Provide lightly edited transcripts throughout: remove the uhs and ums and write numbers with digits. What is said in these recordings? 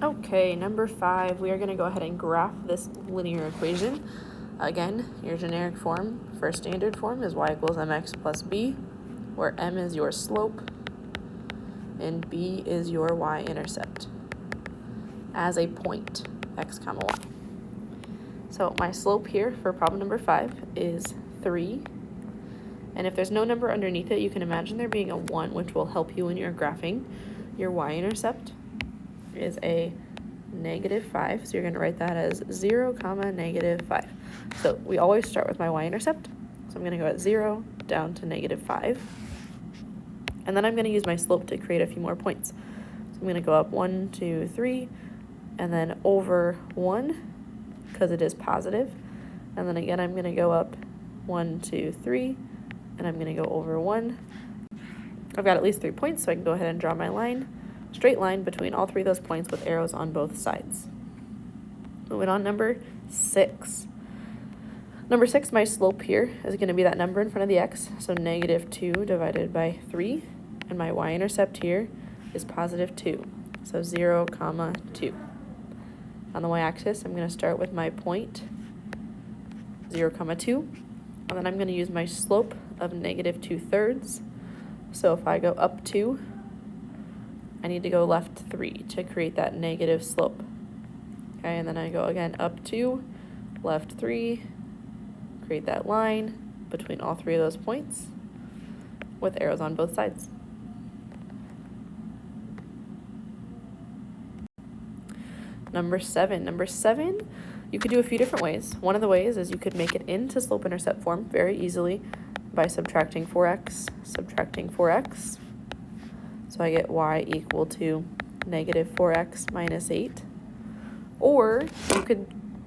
Okay, number 5, we are going to go ahead and graph this linear equation. Again, your generic form for standard form is y equals mx plus b, where m is your slope and b is your y-intercept as a point, x comma y. So my slope here for problem number 5 is 3. And if there's no number underneath it, you can imagine there being a 1, which will help you when you're graphing. Your y-intercept is a -5, so you're going to write that as 0, -5. So we always start with my y-intercept. So I'm going to go at 0 down to -5. And then I'm going to use my slope to create a few more points. So I'm going to go up 1, 2, 3, and then over 1, because it is positive. And then again, I'm going to go up 1, 2, 3, and I'm going to go over 1. I've got at least 3 points, so I can go ahead and draw my line. Straight line between all 3 of those points with arrows on both sides. Moving on, number 6. Number 6, my slope here is going to be that number in front of the x, so -2 divided by 3, and my y-intercept here is +2, so 0, 2. On the y-axis, I'm going to start with my point 0, 2, and then I'm going to use my slope of -2/3. So if I go up 2, I need to go left 3 to create that negative slope. Okay, and then I go again up 2, left 3, create that line between all 3 of those points with arrows on both sides. Number 7. Number 7, you could do a few different ways. One of the ways is you could make it into slope-intercept form very easily by subtracting 4x, subtracting 4x. So I get y equal to -4x minus 8. Or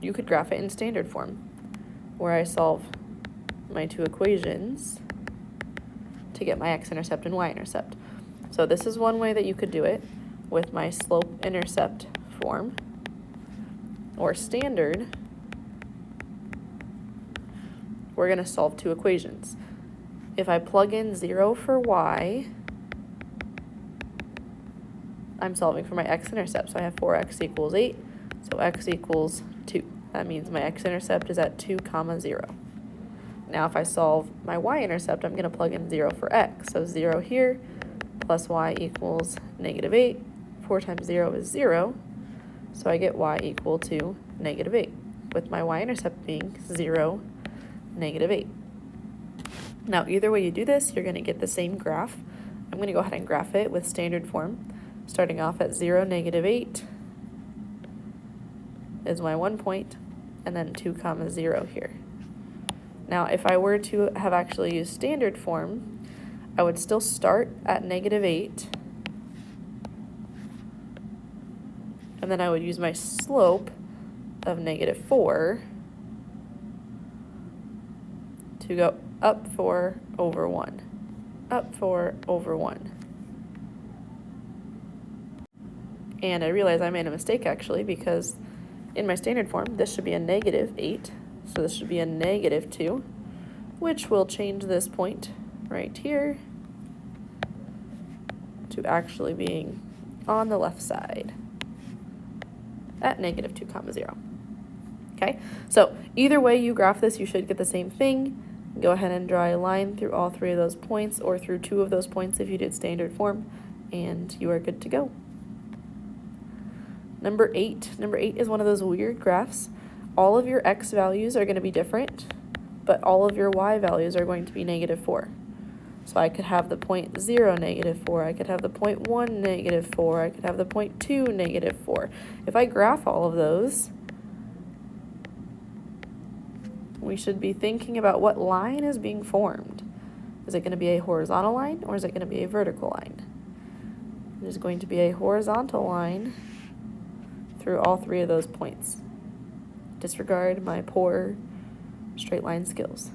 you could graph it in standard form, where I solve my 2 equations to get my x-intercept and y-intercept. So this is one way that you could do it with my slope-intercept form, or standard. We're going to solve 2 equations. If I plug in 0 for y, I'm solving for my x-intercept. So I have 4x equals 8, so x equals 2. That means my x-intercept is at 2, 0. Now if I solve my y-intercept, I'm going to plug in 0 for x. So 0 here plus y equals -8. 4 times 0 is 0. So I get y equal to -8, with my y-intercept being 0, -8. Now either way you do this, you're going to get the same graph. I'm going to go ahead and graph it with standard form. Starting off at 0, -8 is my 1 point, and then 2, 0 here. Now, if I were to have actually used standard form, I would still start at -8, and then I would use my slope of -4 to go up 4 over 1, up 4 over 1. And I realize I made a mistake actually, because in my standard form, this should be a -8, so this should be a -2, which will change this point right here to actually being on the left side at -2, 0. Okay, so either way you graph this, you should get the same thing. Go ahead and draw a line through all 3 of those points, or through 2 of those points if you did standard form, and you are good to go. Number 8. Number 8 is one of those weird graphs. All of your x values are going to be different, but all of your y values are going to be -4. So I could have the point 0, -4. I could have the point 1, -4. I could have the point 2, -4. If I graph all of those, we should be thinking about what line is being formed. Is it going to be a horizontal line, or is it going to be a vertical line? It is going to be a horizontal line through all 3 of those points. Disregard my poor straight line skills.